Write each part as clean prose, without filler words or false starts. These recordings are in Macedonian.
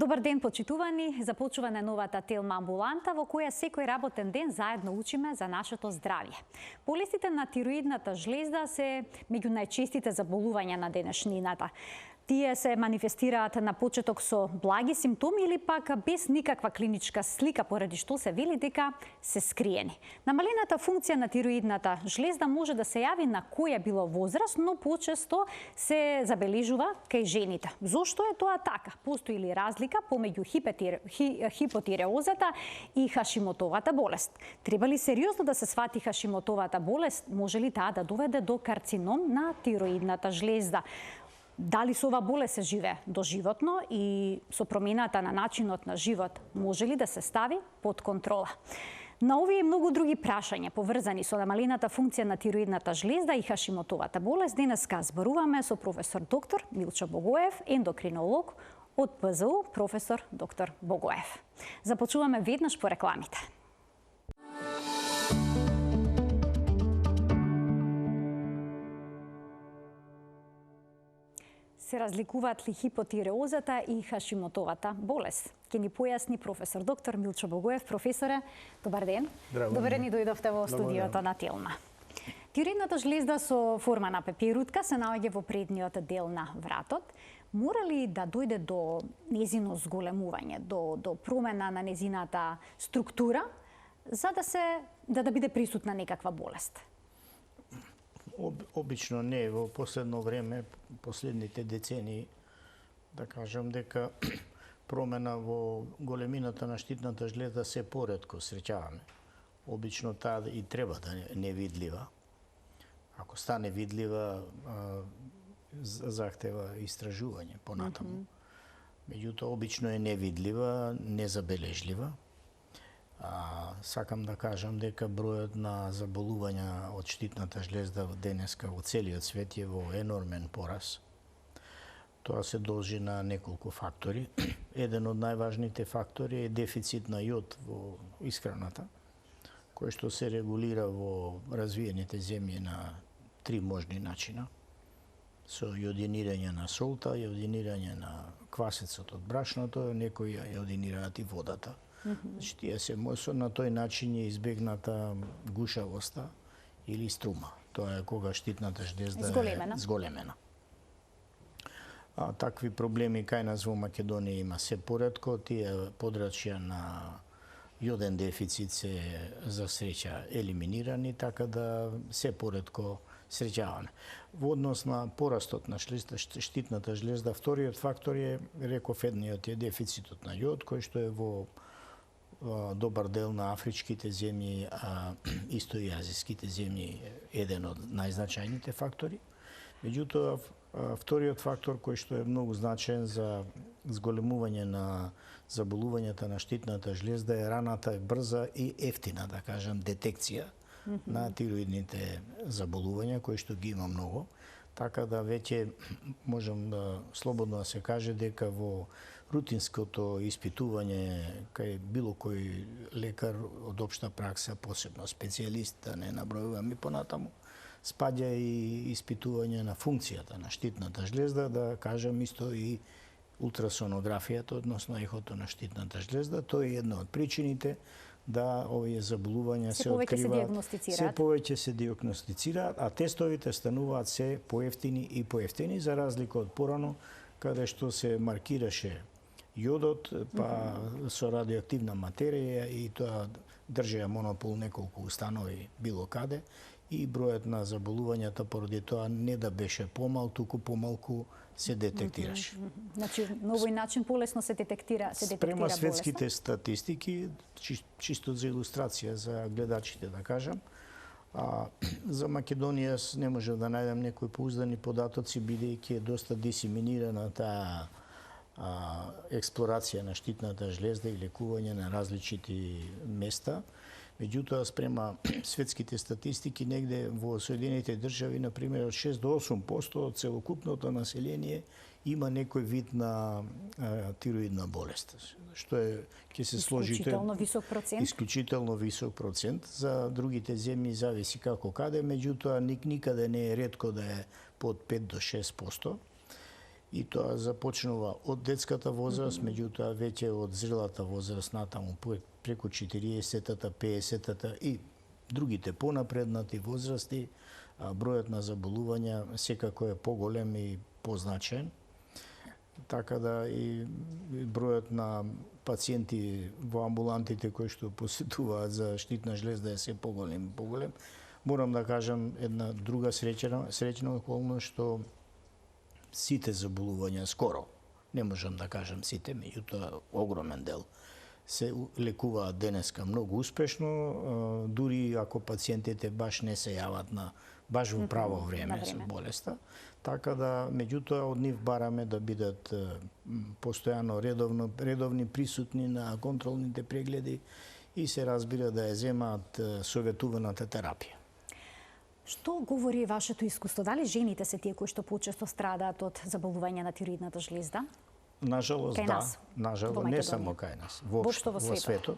Добар ден, почитувани! Започува новата телма амбуланта во која секој работен ден заедно учиме за нашето здравје. Болестите на тироидната жлезда се меѓу најчестите заболувања на денешнината. Тие се манифестираат на почеток со благи симптоми или пак без никаква клиничка слика, поради што се вели дека се скриени. Намалената функција на тироидната жлезда може да се јави на која било возраст, но почесто се забележува кај жените. Зошто е тоа така? Постои ли разлика помеѓу хипотиреозата и Хашимотовата болест? Треба ли сериозно да се свати Хашимотовата болест? Може ли таа да доведе до карцином на тироидната жлезда? Дали со ова болест се живее доживотно и со промената на начинот на живот може ли да се стави под контрола? На овие и многу други прашања поврзани со намалената функција на тироидната жлезда и Хашимотовата болест денеска зборуваме со професор доктор Милчо Богоев, ендокринолог од ПЗУ, професор доктор Богоев. Започуваме веднаш по рекламите. Се разликуваат ли хипотиреозата и Хашимотовата болест? Ке ни појасни професор доктор Милчо Богоев. Професоре, добар ден. Добре ни дојдовте во студиото на Телма. Тироидната жлезда со форма на пепирутка се наоѓа во предниот дел на вратот. Мора ли да дојде до незино зголемување, до промена на незината структура, за да биде присутна некаква болест? Обично не, во последно време, последните децении, да кажам дека промена во големината на штитната жлезда се поретко среќаваме. Обично таа и треба да е невидлива. Ако стане видлива, захтева истражување понатаму. Меѓутоа, обично е невидлива, незабележлива. Сакам да кажам дека бројот на заболувања од штитната жлезда денеска во целиот свет е во енормен порас. Тоа се должи на неколку фактори. Еден од најважните фактори е дефицит на јод во исхраната, кој што се регулира во развиените земји на три можни начина. Со јодинирање на солта, јодинирање на квасецот од брашното, некои ја јодинираат и водата. Значи, тие се на тој начин е избегната гушавоста или струма. Тоа е кога штитната жлезда е зголемена. Такви проблеми кај нас во Македонија има се поретко. Тие подрачја на јоден дефицит се за среќа елиминирани, така да се поретко среќаваме. Во однос на порастот на штитната жлезда, вториот фактор е, реков, едниот е дефицитот на јод, кој што е во добар дел на афричките земји, а исто и азиските земји еден од најзначајните фактори. Меѓутоа, вториот фактор кој што е многу значаен за зголемување на заболувањата на штитната жлезда е раната, брза и ефтина, да кажам, детекција на тироидните заболувања, кои што ги има многу. Така да веќе можам да слободно да се каже дека во рутинското испитување кај било кој лекар од општа пракса, посебно специјалист, да не набројувам и понатаму, спаѓа и испитување на функцијата на штитната жлезда, да кажам исто и ултрасонографијата, односно ехото на штитната жлезда. Тоа е една од причините да овие заболувања се откриваат, се повеќе се диагностицираат, а тестовите стануваат се поевтини и поевтини, за разлика од порано, каде што се маркираше јодот, па со радиоактивна материја, и тоа држеа монопол неколку установи било каде, и бројот на заболувањата поради тоа не да беше помал, туку помалку се детектираше. Значи, на овој начин полесно се детектира Спрема светските статистики, чисто за илустрација за гледачите да кажам, за Македонија не можев да најдам некои поуздани податоци, бидејќи е доста дисеминирана таа експлорација на штитната жлезда и лекување на различити места. Меѓутоа, спрема светските статистики, негде во Соединените држави, например, од 6 до 8% од целокупното население има некој вид на тироидна болест, што е, ќе се сложите, исклучително висок процент. За другите земји зависи како каде, меѓутоа никаде не е ретко да е под 5 до 6%. И тоа започнува од детската возраст, меѓутоа веќе од зрелата возраст натаму преку 40-та, 50-та и другите понапреднати возрасти, бројот на заболувања секако е поголем и позначен. Така да и бројот на пациенти во амбулантите кои што посетуваат за штитна жлезда е се поголем и поголем. Морам да кажам една друга среќна околност што сите заболувања скоро, не можам да кажам сите, меѓутоа огромен дел се лекуваат денеска многу успешно, дури ако пациентите баш не се јават баш во право време со болеста. Така да, меѓутоа, од нив бараме да бидат постојано редовни присутни на контролните прегледи и се разбира да ја земаат советуваната терапија. Што говори вашето искуство? Дали жените се тие кои што почесто страдаат од заболување на тироидната жлезда? Нажалост, да. Нажалост, не само кај нас. Воопшто во светот.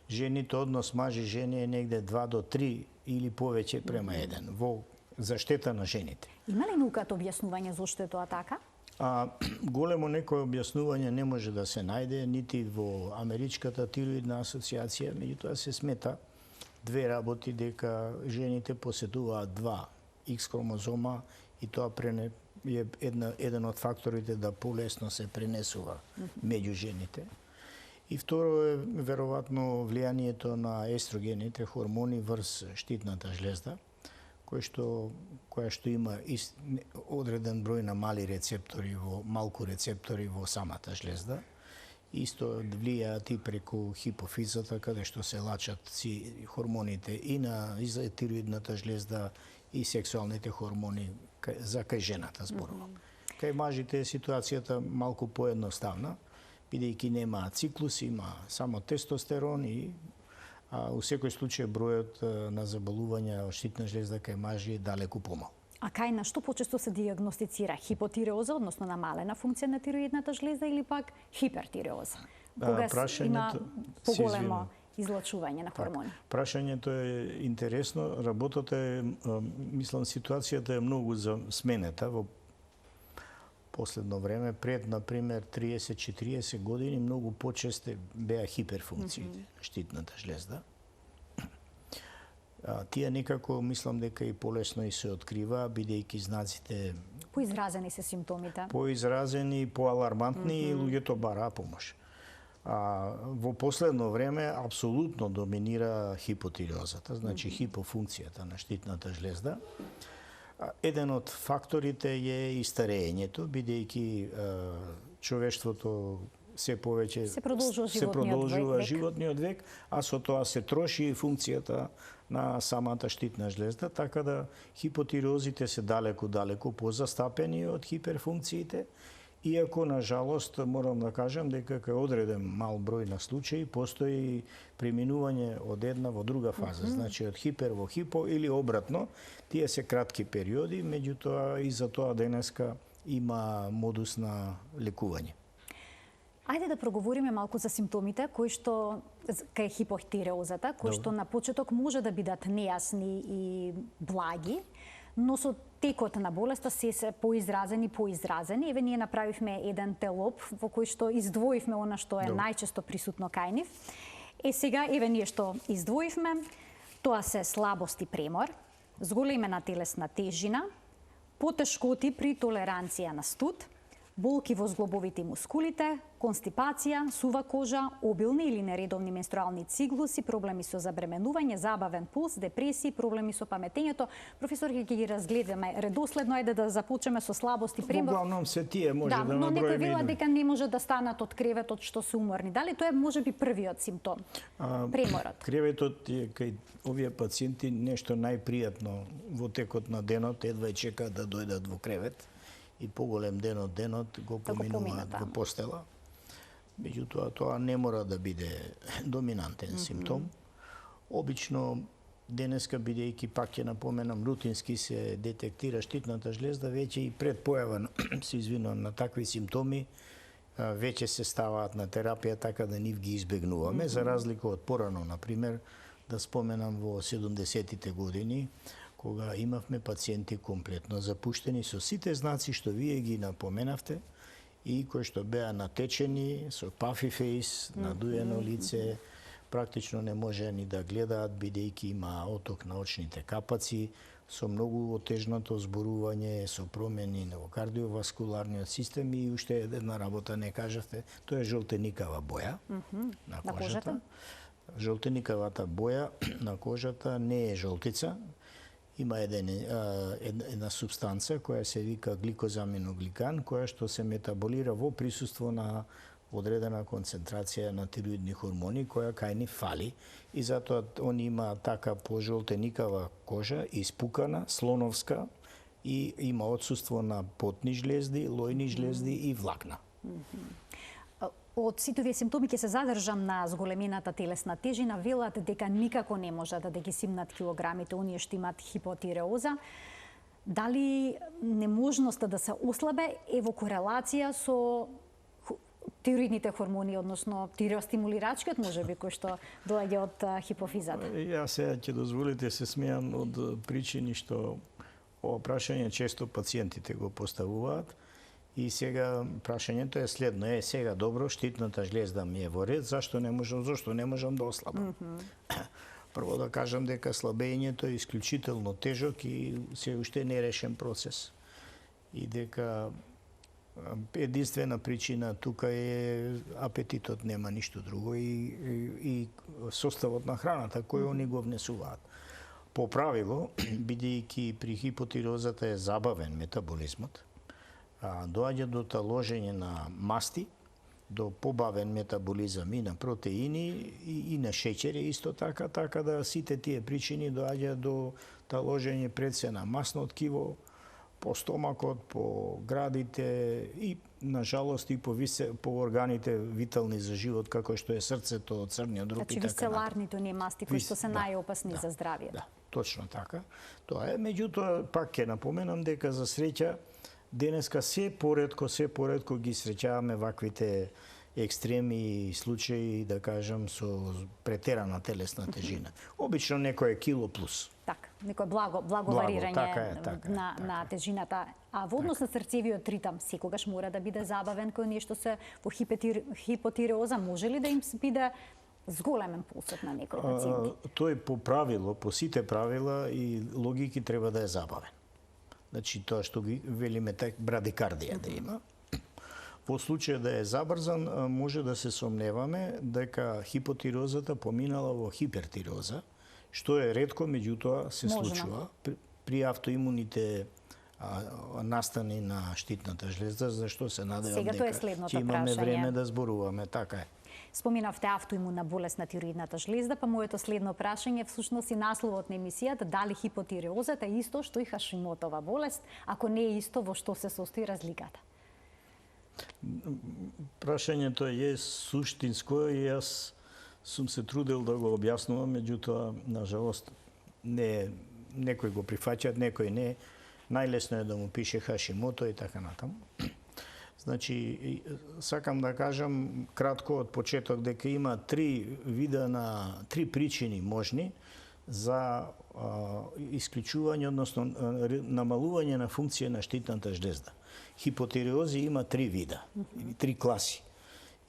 Жените однос мажи-жени е негде 2 до 3 или повеќе према 1 во заштета на жените. Има ли науката објаснување зошто е тоа така? Големо некој објаснување не може да се најде нити во Америчката тироидна асоциација, меѓутоа се смета две работи дека жените поседуваат 2 X хромозома и тоа е еден од факторите да полесно се пренесува меѓу жените. И второ е веројатно влијанието на естрогените хормони врз штитната жлезда, која што има одреден број на малку рецептори во самата жлезда. Исто влијаат и преку хипофизата, каде што се лачат хормоните и на тироидната жлезда и сексуалните хормони за кај жената зборувам. Кај мажите ситуацијата малку поедноставна, бидејќи нема циклус, има само тестостерон и у секој случај бројот на заболувања од штитна жлезда кај мажи е далеку помал. А кај нас што почесто се диагностицира? Хипотиреоза, односно намалена функција на тироидната жлезда или пак хипертиреоза? Кога има поголемо излачување на хормони? Прашањето е интересно. Работата е, мислам, ситуацијата е многу сменета во последно време. Пред, например, 30-40 години многу почесте беа хиперфункциите на штитната жлезда. Тие некако, мислам дека и полесно и се открива, бидејќи знаците поизразени се симптомите. Поизразени, поалармантни и луѓето бараа помош. Во последно време апсолутно доминира хипотиреозата, значи хипофункцијата на штитната жлезда. Еден од факторите е и старењето, бидејќи човештвото се повеќе се продолжува животниот век, а со тоа се троши и функцијата на самата штитна жлезда, така да хипотиреозите се далеку позастапени од хиперфункциите, иако на жалост морам да кажам дека кај одреден мал број на случаи постои преминување од една во друга фаза, значи од хипер во хипо или обратно, тие се кратки периоди, меѓутоа и за тоа денеска има модус на лекување. Ајде да проговориме малку за симптомите кои што кај хипотиреозата, кои што на почеток може да бидат нејасни и благи, но со текот на болеста се поизразени. Еве ние направивме еден телоп во кој што издвоивме она што е најчесто присутно кај нив. Сега еве ние што издвоивме, тоа се слабост и премор, зголемена телесна тежина, потешкоти при толеранција на студ, болки во зглобовите и мускулите, констипација, сува кожа, обилни или нередовни менструални циклуси, проблеми со забременување, забавен пулс, депресии, проблеми со паметењето. Професор, ќе ги разгледаме редоследно, ајде да започнеме со слабост и премор. Главном се тие може да но некој наброиме. вела дека не може да станат од креветот што се уморни. Дали тоа е можеби првиот симптом? Преморот. Креветот е кај овие пациенти нешто најпријатно во текот на денот, едва и чекаат да дојдат во кревет и поголем ден од денот го поминуваат во постела. Меѓутоа, тоа не мора да биде доминантен симптом. Обично, денеска, бидејќи пак ќе напоменам, рутински се детектира штитната жлезда, веќе и пред појава се извинувам на такви симптоми, веќе се ставаат на терапија, така да нив ги избегнуваме, за разлика од порано, например, да споменам во 70-тите години, кога имавме пациенти комплетно запуштени со сите знаци што вие ги напоменавте и кои што беа натечени со puffy face, надуено лице, практично не може ни да гледаат бидејќи има оток на очните капаци, со многу отежнато зборување, со промени во кардиоваскуларниот систем и уште една работа не кажавте, тоа е жолтеникава боја на кожата. Жолтеникавата боја на кожата не е жолтица, има една субстанца која се вика гликозаминогликан, која што се метаболира во присуство на одредена концентрација на тироидни хормони која кај ни фали и затоа они има така пожолтеникава кожа, испукана, слоновска и има отсуство на потни жлезди, лојни жлезди и влакна. Од сите овие симптоми ќе се задржам на зголемената телесна тежина, велат дека никако не можат да ги симнат килограмите оние што имаат хипотиреоза. Дали неможноста да се ослабе е во корелација со тироидните хормони, односно тиреостимулирачкиот можеби кој што доаѓа од хипофизата? Јас сега ќе дозволите се смејам од причини што ова прашање често пациентите го поставуваат. И сега прашањето е следно: сега добро, штитната жлезда ми е во ред, зашто не можам да ослабам? Прво да кажам дека слабењето е исклучително тежок и се уште нерешен процес. И дека единствена причина тука е апетитот, нема ништо друго, и составот на храната кој они го внесуваат. По правило, бидејќи при хипотирозата е забавен метаболизмот, доаѓа до таложење на масти, до побавен метаболизам и на протеини и на шеќери исто така да сите тие причини доаѓа до таложење пред се на масно ткиво, по стомакот, по градите и на жалост и по органите витални за живот како што е срцето, црниот дроб и така. Висцеларните оние масти кои што се најопасни за здравието. Да, точно така. Тоа е, меѓутоа пак ќе напоменам дека за среќа денеска се поретко ги среќаваме ваквите екстреми случаи, да кажам, со претерана телесна тежина. Обично некој кило плюс. Така, некој благо варирање на тежината. А во однос на срцевиот ритам, секогаш мора да биде забавен кој нешто се во хипотиреоза, може ли да им биде зголемен пулсот на некои пациенти? Тој по правило, по сите правила и логики треба да е забавен. Значи тоа што ги велиме брадикардија да има. Во случај да е забрзан, може да се сомневаме дека хипотирозата поминала во хипертироза, што е ретко, меѓутоа се случува при автоимуните настани на штитната жлезда, зашто се надевам дека ќе имаме време да зборуваме. Така е. Споминавте автоимунна болест на тироидната жлезда, па моето следно прашање всушност и насловот на емисијата, дали хипотиреозата е исто што и Хашимотова болест, ако не е исто, во што се состои разликата? Прашањето е суштинско и јас сум се трудел да го објаснувам, меѓутоа, на жалост, некои го прифаќаат, некои не. Најлесно е да му пише Хашимото и така натаму. Значи, сакам да кажам кратко од почеток дека има три причини можни за исклучување, односно намалување на функција на штитната жлезда. Хипотиреози има три вида, три класи.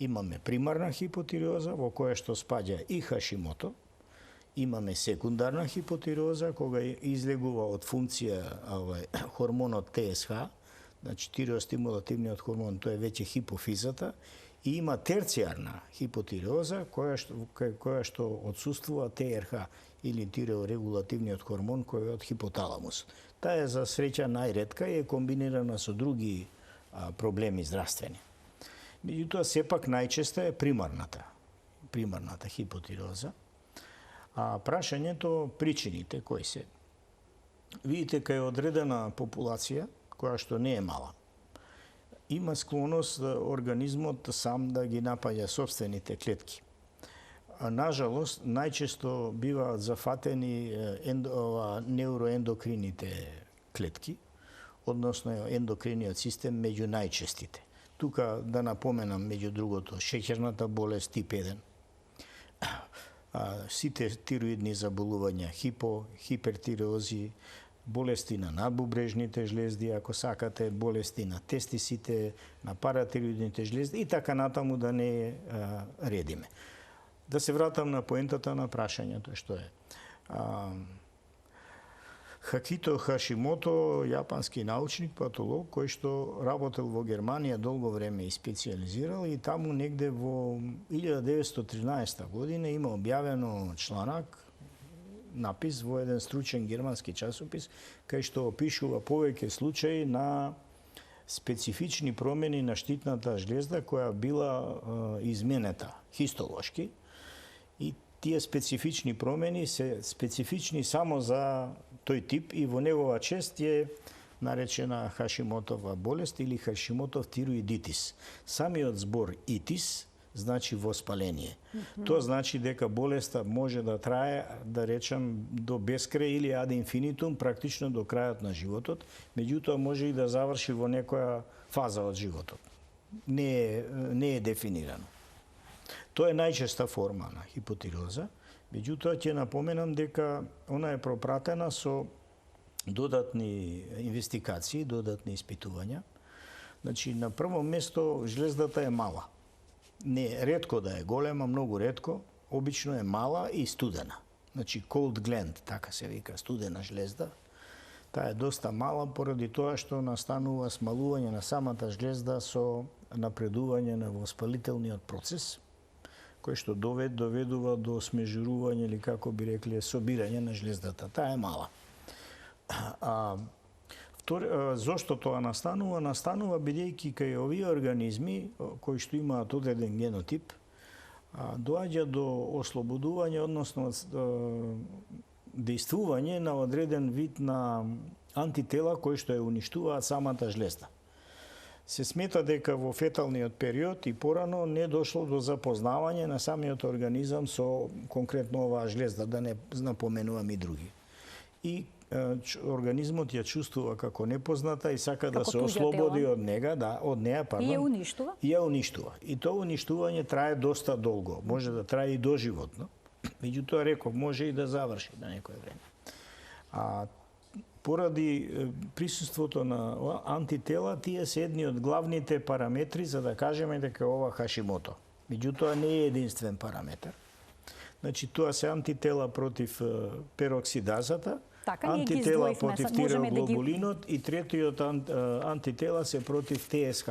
Имаме примарна хипотиреоза, во која што спаѓа и Хашимото. Имаме секундарна хипотиреоза, кога излегува од функција хормонот ТСХ, значи тиреостимулативниот хормон, тоа е веќе хипофизата, и има терцијарна хипотиреоза, која што отсуствува ТРХ или тиреорегулативниот хормон, кој е од хипоталамус. Таа е за среќа најретка и е комбинирана со други проблеми здравствени. Меѓутоа, сепак најчеста е примарната хипотиреоза. А прашањето, причините кои се? Видите, кај одредена популација, која што не е мала, има склоност организмот сам да ги напаѓа собствените клетки. Нажалост, најчесто биваат зафатени неуроендокрините клетки, односно ендокриниот систем меѓу најчестите. Тука да напоменам, меѓу другото, шеќерната болест тип 1, сите тироидни заболувања, хипертиреози, болести на надбубрежните жлезди, ако сакате, болести на тестисите, на паратироидните жлезди и така натаму да не редиме. Да се вратам на поентата на прашањето што е. Хакито Хашимото, јапански научник, патолог, кој што работел во Германија долго време и специализирал и таму негде во 1913 година има објавено чланак, напис во еден стручен германски часопис, кај што опишува повеќе случаи на специфични промени на штитната жлезда која била изменета хистолошки и тие специфични промени се специфични само за тој тип и во негова чест е наречена Хашимотова болест или Хашимотов тироидитис. Самиот збор итис значи воспаление. Тоа значи дека болеста може да трае, да речем, до бескрај или ад инфинитум, практично до крајот на животот, меѓутоа може и да заврши во некоја фаза од животот. Не е дефинирано. Тоа е најчеста форма на хипотироза, меѓутоа ќе напоменам дека она е пропратена со додатни инвестигации, додатни испитувања. Значи, на прво место жлездата е мала. Не ретко да е голема, многу ретко, обично е мала и студена. Значи cold gland, така се вика, студена жлезда. Таа е доста мала поради тоа што настанува смалување на самата жлезда со напредување на воспалителниот процес, кој што доведува до смежурување или како би рекле собирање на жлездата. Таа е мала. Зошто тоа настанува? Настанува бидејќи кај овие организми кои што имаат одреден генотип, доаѓа до ослободување, односно дејствување на одреден вид на антитела кои што ја уништуваат самата жлезда. Се смета дека во феталниот период и порано не дошло до запознавање на самиот организам со конкретно оваа жлезда, да не напоменувам и други. И организмот ја чувствува како непозната и сака да се ослободи од нега, од неа, И ја уништува? И ја уништува. И тоа уништување трае доста долго, може да трае и доживотно. Меѓутоа реков, може и да заврши на некое време. Поради присуството на антитела, тие се едни од главните параметри за да кажеме дека ова Хашимото. Меѓутоа не е единствен параметар. Значи тоа се антитела против пероксидазата, антитела против тиреоглобулинот и третиот антитела се против ТСХ.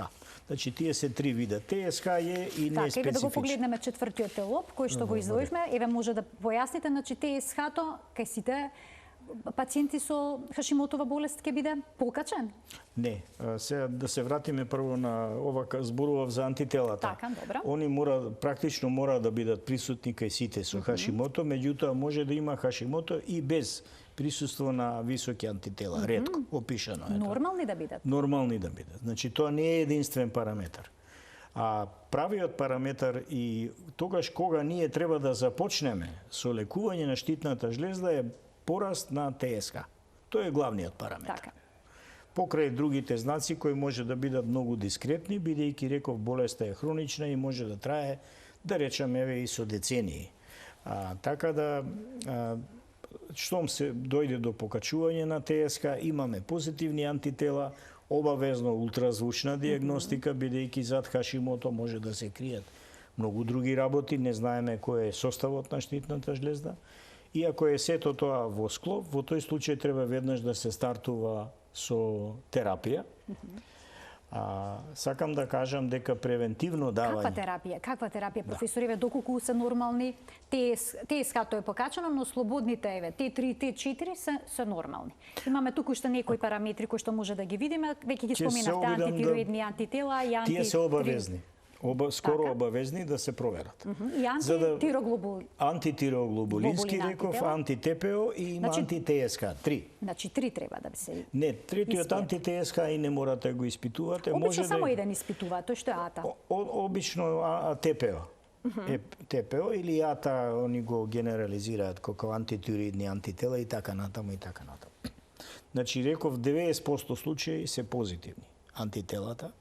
Значи тие се три вида. ТСХ е и неспецифичен. Еве да го погледнеме четвртиот телоп кој што го издвоивме. Еве може да појасните, значи ТСХ-то кај сите пациенти со Хашимотова болест ќе биде покачен? Не, сега да се вратиме прво на ова зборував за антителата. Така, добро. Они практично мора да бидат присутни кај сите со Хашимото, меѓутоа може да има Хашимото и без присуство на високи антитела, ретко опишано е. Нормални да бидат. Нормални да бидат. Значи тоа не е единствен параметар. Правиот параметар и тогаш кога ние треба да започнеме со лекување на штитната жлезда е пораст на ТСХ. Тоа е главниот параметар. Така. Покрај другите знаци кои може да бидат многу дискретни, бидејќи реков болеста е хронична и може да трае, да речеме, еве и со децении. Така да штом се дојде до покачување на ТСХ, имаме позитивни антитела, обавезно ултразвучна диагностика, бидејќи зад Хашимото може да се кријат многу други работи, не знаеме кој е составот на штитната жлезда. И ако е сето тоа во склоп, во тој случај треба веднаш да се стартува со терапија. Сакам да кажам дека превентивно давање... Каква терапија, професор, еве, доколку се нормални, ТСХ-то е покачано, но слободните, еве, Т3 и Т4 се нормални. Имаме туку што некои параметри кои што може да ги видиме, веќе ги споменавте антитироидни антитела и Тие се обавезни. Скоро обавезни да се проверат. И антитиреоглобулински реков, анти-ТПО и има анти-ТСХ. 3. Значи 3 треба да се... Не, третиот анти-ТСХ и не морате да го испитувате. Обично само еден испитува, тој што е АТА. Обично ТПО. ТПО или АТА, они го генерализираат како антитироидни антитела и така натаму и така натаму. Значи реков 90% случаи се позитивни антителата.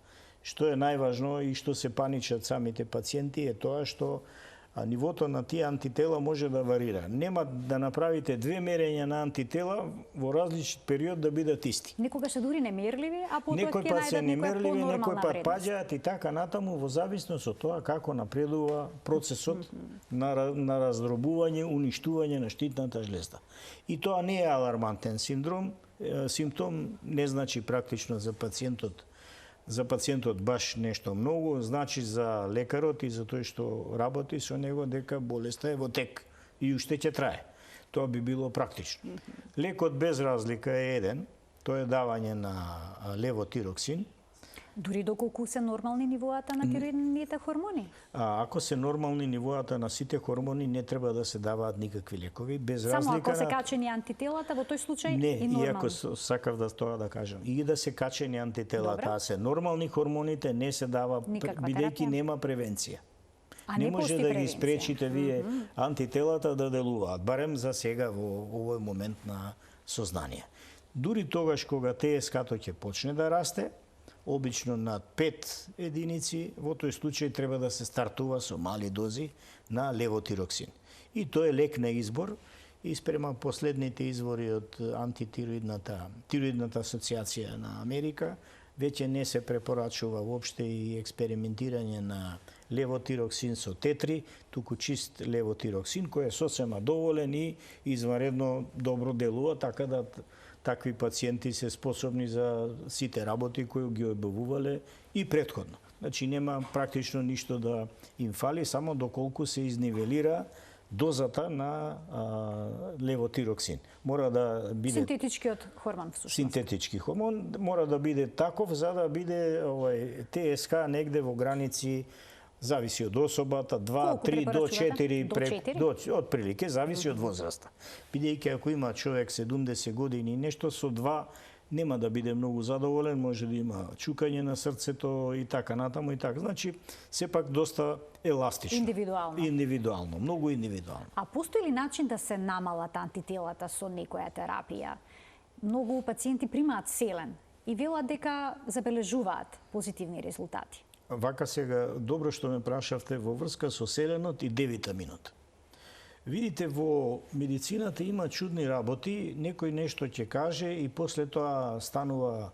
Што е најважно и што се паничат самите пациенти е тоа што А нивото на тие антитела може да варира. Нема да направите две мерења на антитела во различит период да бидат исти. Некогаш се дури немерливи, а потоа Некој ќе пат се најдат некоја немерливи, некој понормална пат вредност. паѓаат и така натаму во зависност од тоа како напредува процесот на раздробување, уништување на штитната жлезда. И тоа не е алармантен симптом, не значи практично за пациентот баш нешто многу, значи за лекарот и за тој што работи со него дека болеста е во тек и уште ќе трае. Тоа би било практично. Лекот без разлика е еден, тоа е давање на левотироксин. Дури доколку се нормални нивоата на тироидните хормони? Ако се нормални нивоата на сите хормони, не треба да се даваат никакви лекови, без Само разлика ако се качени антителата, во тој случај не, и нормални. иако сакав да тоа да кажам. И да се качени антителата, а се нормални хормоните, не се дава, бидејќи нема превенција. Не може да ги спречите вие антителата да делуваат, барем за сега во овој момент на сознание. Дури тогаш кога ТСК-то ќе почне да расте, обично над 5 единици, во тој случај треба да се стартува со мали дози на левотироксин. И тоа е лек на избор и спрема последните извори од тироидната асоциација на Америка, веќе не се препорачува воопште и експериментирање на левотироксин со тетри, туку чист левотироксин кој е сосема доволен и изваредно добро делува, така да такви пациенти се способни за сите работи кои ги објавувале и претходно. Значи нема практично ништо да им фали, само доколку се изнивелира дозата на левотироксин. Мора да биде синтетичкиот хормон всушност. Синтетички хормон мора да биде таков за да биде ТСК негде во граници, зависи од особата, 2, 3 до 4 од прилике, зависи од возраста. Бидејќи ако има човек 70 години и нешто, со 2 нема да биде многу задоволен, може да има чукање на срцето и така натаму и така. Значи, сепак доста еластично. Индивидуално, многу индивидуално. А постои ли начин да се намалат антителата со некоја терапија? Многу пациенти примаат селен и велат дека забележуваат позитивни резултати. Вака сега, добро што ме прашавте во врска со селенот и D-витаминот. Видите, во медицината има чудни работи, некој нешто ќе каже и после тоа станува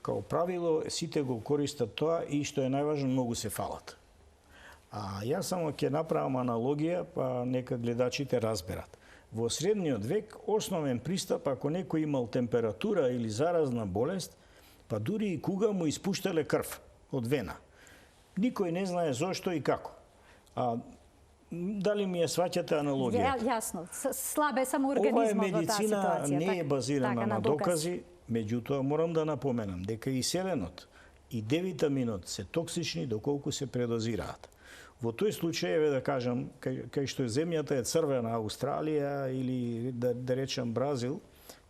као правило, сите го користат тоа и што е најважно, многу се фалат. А јас само ќе направам аналогија, па нека гледачите разберат. Во средниот век, основен пристап, ако некој имал температура или заразна болест, па дури и куга му испуштале крв од вена. Никој не знае зошто и како. Дали ми ја сваќате аналогија? Јасно. Слабе само организмот во таа ситуација. Ова медицина не е базирана на докази, меѓутоа морам да напоменам дека и селенот и D-витаминот се токсични доколку се предозираат. Во тој случај, еве да кажам, кај што земјата е црвена, Австралија или да речам Бразил,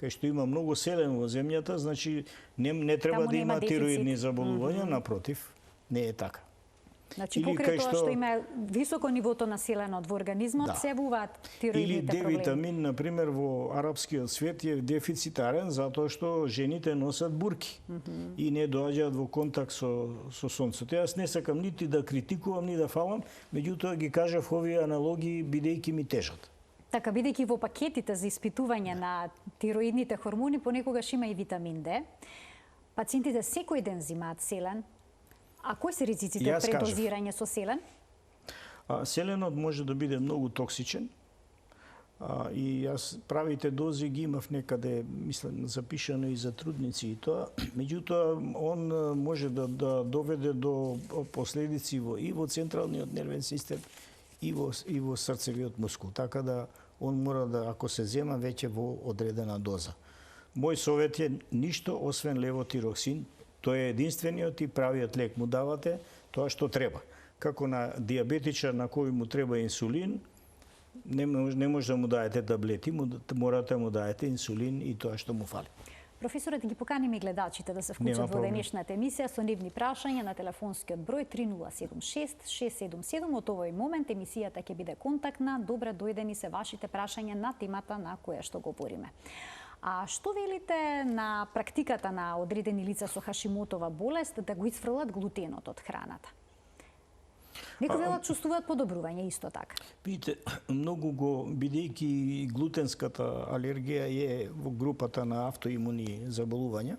кај што има многу селен во земјата, значи не треба да има тироидни заболувања, напротив, не е така. Значи, покрај тоа што има високо нивото на селенот во организмот, се јавуваат тироидните проблеми. Или D-витамин, например, во арапскиот свет е дефицитарен затоа што жените носат бурки и не доаѓаат во контакт со сонцето. Јас не сакам нити да критикувам, ни да фалам, меѓутоа ги кажав овие аналогии бидејќи ми тежат. Така, бидејќи во пакетите за испитување на тироидните хормони понекогаш има и витамин D, пациентите секој ден земаат селен. А кои се ризиците од предозирање со селен? Селенот може да биде многу токсичен. И јас правите дози ги имав некаде, мислам, запишано и за трудници и тоа. Меѓутоа, он може да доведе до последици и во централниот нервен систем и во срцевиот мускул. Така да, он мора да, ако се зема, веќе во одредена доза. Мој совет е ништо освен левотироксин. Тој е единствениот и правиот лек. Му давате тоа што треба. Како на диабетичар на кој му треба инсулин, не може да му даете таблети, морате да му даете инсулин и тоа што му фали. Професоре, да ги поканиме гледачите да се вклучат во денешната емисија со нивни прашања на телефонскиот број 3076 677. Од овој момент емисијата ќе биде контактна. Добре дојдени се вашите прашања на темата на која што говориме. А што велите на практиката на одредени лица со Хашимотова болест да го исфрлат глутенот од храната? Некои велат чувствуваат подобрување исто така. Видите, многу го, бидејќи глутенската алергија е во групата на автоимуни заболувања,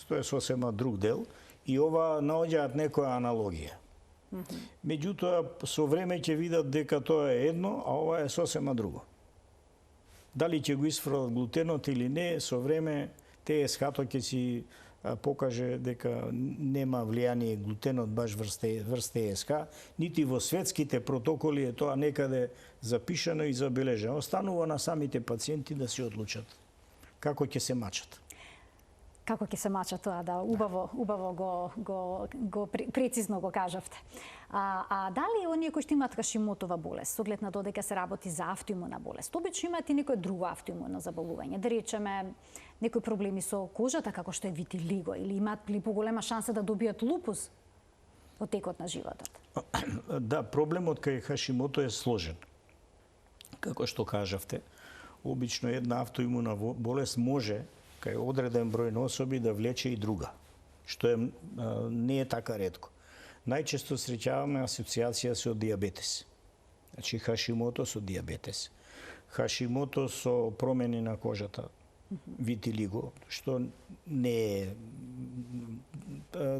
тоа е сосема друг дел, и ова наоѓаат некоја аналогија. Меѓутоа, со време ќе видат дека тоа е едно, а ова е сосема друго. Дали ќе го исфрлат глутенот или не, со време ТСХ-то ќе си покаже дека нема влијание глутенот баш врз ТСХ, нити во светските протоколи е тоа некаде запишано и забележано. Останува на самите пациенти да се одлучат како ќе се мачат. Како ќе се мача тоа, да, убаво го прецизно го кажавте. А дали оние кои што имаат Хашимотова болест, со оглед на додека се работи за автоимуна болест, обично имаат и некој друго автоимуно заболување, да речеме некои проблеми со кожата, како што е витилиго, или имаат ли поголема шанса да добијат лупус во текот на животот? Да, проблемот кај Хашимото е сложен. Како што кажавте, обично една автоимуна болест може кај одреден број на особи да влече и друга, што не е така ретко. Најчесто среќаваме асоциација со диабетес. Значи Хашимото со диабетес. Хашимото со промени на кожата, витилиго, што не е,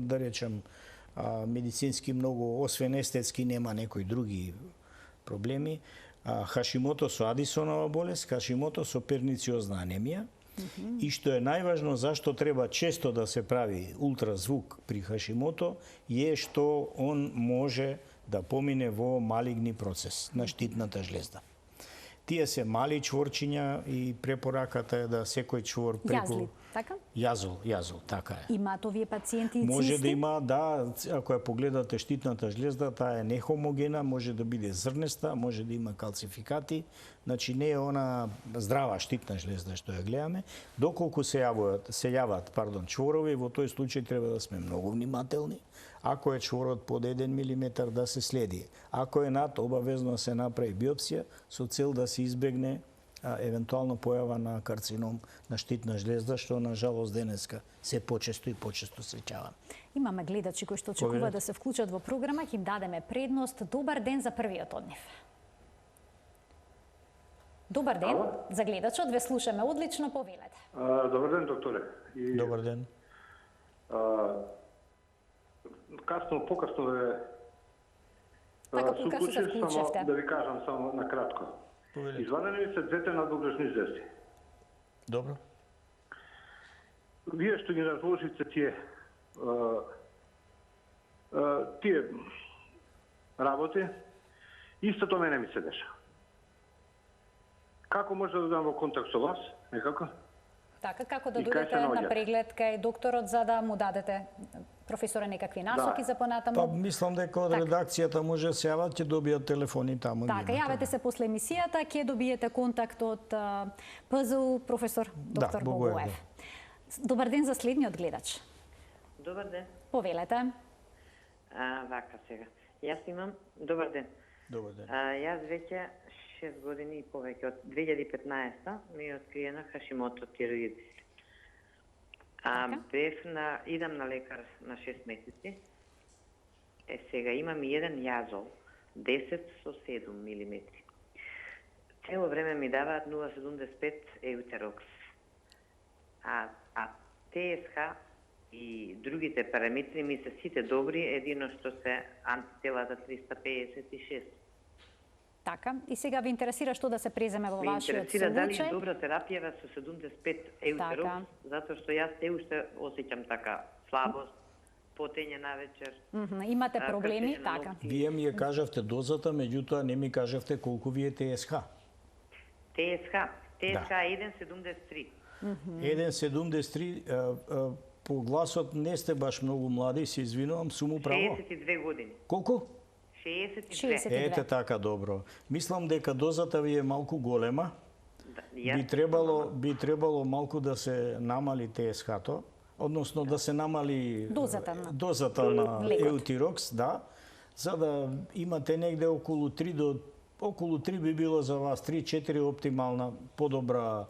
да речем, медицински многу, освен естетски, нема некои други проблеми. Хашимото со Адисонова болест, Хашимото со пернициозна анемија, и што е најважно, зашто треба често да се прави ултразвук при Хашимото, е што он може да помине во малигни процес на штитната жлезда. Тие се мали чворчиња и препораката е да секој чвор преку... Јазли, така? Јазол, така е. Имаат овие пациенти и цисти? Може да има, да, ако ја погледате штитната жлезда, таа е нехомогена, може да биде зрнеста, може да има калцификати, значи не е она здрава штитна жлезда што ја гледаме. Доколку се јават чворови, во тој случај треба да сме многу внимателни. Ако е чворот под 1 милиметар, да се следи. Ако е над, обавезно се направи биопсија со цел да се избегне евентуално појава на карцином на штитна жлезда, што на жалост денеска се почесто и почесто среќаваме. Имаме гледачи кои што очекуваат да се вклучат во програма, ќе им дадеме предност. Добар ден за првиот од нив. Добар ден, за гледачот, ве слушаме одлично, повелете. Добар ден, докторе. Добар ден. Покасно ве се вклучевте. Да ви кажам само накратко. Извадени ми се двете надбогрешни звезди. Добро. Вие што ги разложите тие работи, истото мене ми се деша. Како може да дадам во контакт со вас, некако? Така, како да дојдете на преглед кај докторот за да му дадете професоре некакви насоки за понатаму? Па мислам дека од редакцијата може да се јават, ќе добијат телефони таму. Така, јавете се после емисијата, ќе добиете контакт од ПЗУ професор доктор Богоев. Добар ден за следниот гледач. Добар ден. Повелете. Вака сега. Јас имам... Добар ден. Добар ден. Јас веќе 6 години и повеќе, од 2015 ми е откриена Хашимото тироидис. Идам на лекар на 6 месеци. Сега имам и еден јазол, 10 со 7 милиметри. Цело време ми даваат 0,75 еутерокс. ТСХ и другите параметри ми се сите добри, едино што се антителата 356. Така, и сега ви интересира што да се преземе во вашиот случај? Ме интересира дали добра терапија со 75 еутерокс, затоа што јас се уште осеќам така слабост, потење навечер. Имате проблеми, така. Вие ми ја кажавте дозата, меѓутоа не ми кажавте колку ви е ТСХ. ТСХ 1,73. 1,73, по гласот не сте баш многу млади, се извинувам, сум управо. 62 години. Колку? 62. Ете така, добро. Мислам дека дозата ви е малку голема. Би требало малку да се намали ТСХ-то, односно да се намали дозата на еутирокс, да, за да имате негде околу 3 би било за вас 3-4 оптимална подобра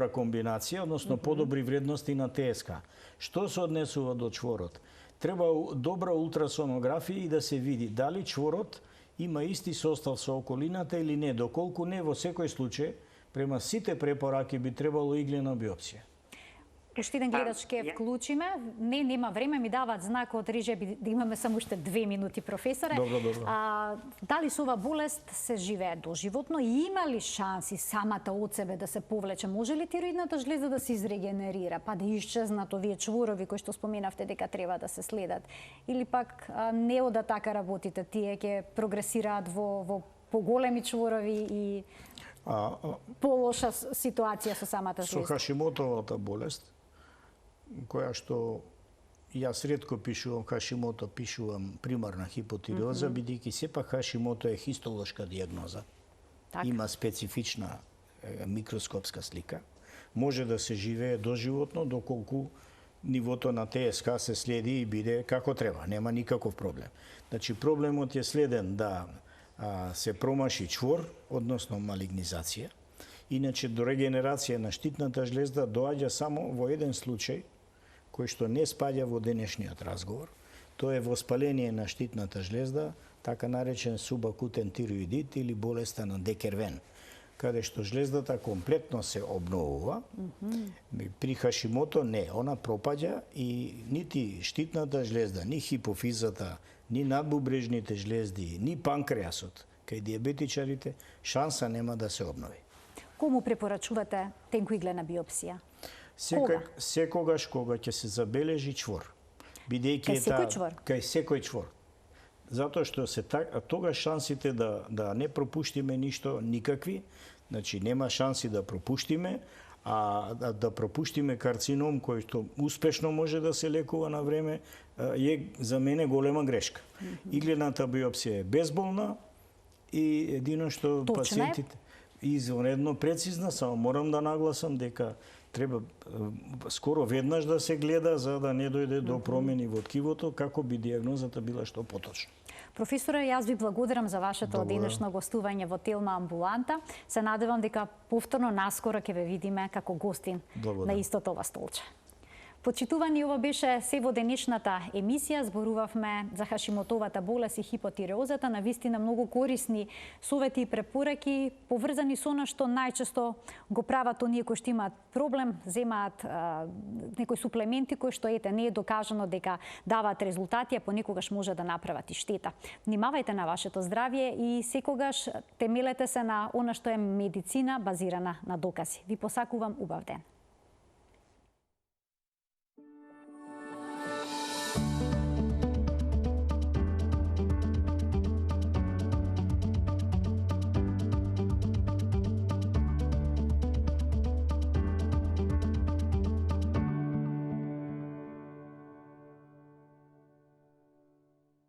комбинација, односно подобри вредности на ТСХ. Што се однесува до чворот? треба добра ултрасонографија и да се види дали чворот има исти состав со околината или не. Доколку не, во секој случај, према сите препораки би требало иглена биопсија. Уште еден гледач ке вклучиме. Не, нема време, ми даваат знак од режија да имаме само уште 2 минути, професоре. Добро. Дали со ова болест се живее доживотно и има ли шанси самата од себе да се повлече? Може ли тироидната жлеза да се изрегенерира, па да исчезнат овие чворови кои што споменавте дека треба да се следат? Или пак не ода така работите, тие ќе прогресираат во поголеми чворови и полоша ситуација со самата жлеза? Со Хашимотовата болест, која што јас ретко пишувам Хашимото, пишувам примарна хипотиреоза, бидејќи сепак Хашимото е хистолошка дијагноза. Има специфична микроскопска слика. Може да се живее доживотно доколку нивото на ТСК се следи и биде како треба. Нема никаков проблем. Значи, проблемот е следен да се промаши чвор, односно малигнизација. Иначе до регенерација на штитната жлезда доаѓа само во еден случај, кој што не спаѓа во денешниот разговор. Тоа е воспаление на штитната жлезда, така наречен субакутен тироидит или болеста на Декервен, каде што жлездата комплетно се обновува. При Хашимото не, она пропаѓа и нити штитната жлезда, ни хипофизата, ни надбубрежните жлезди, ни панкреасот, кај диабетичарите, шанса нема да се обнови. Кому препорачувате тенкоиглена биопсија? Секогаш кога ќе се забележи чвор. Кај секој чвор? Кај секој чвор. Затоа што тогаш шансите да не пропуштиме ништо никакви, значи нема шанси да пропуштиме, а да пропуштиме карцином кој што успешно може да се лекува на време, е за мене голема грешка. Иглената биопсија е безболна и едино што пациентите извонредно прецизна, само морам да нагласам дека треба скоро веднаш да се гледа за да не дојде до промени во ткивото, како би дијагнозата била што поточно. Професоре, јас ви благодарам за вашето денешно гостување во Телма амбуланта. Се надевам дека повторно наскоро ќе ве видиме како гостин на истото ова столче. Почитувани, ова беше се во денешната емисија. Зборувавме за Хашимотовата болест и хипотиреозата, на вистина многу корисни совети и препораки, поврзани со она што најчесто го прават оние кои што имаат проблем, земаат некои суплементи кои што не е докажано дека даваат резултати, а понекогаш може да направат и штета. Внимавајте на вашето здравје и секогаш темелете се на она што е медицина базирана на докази. Ви посакувам убав ден.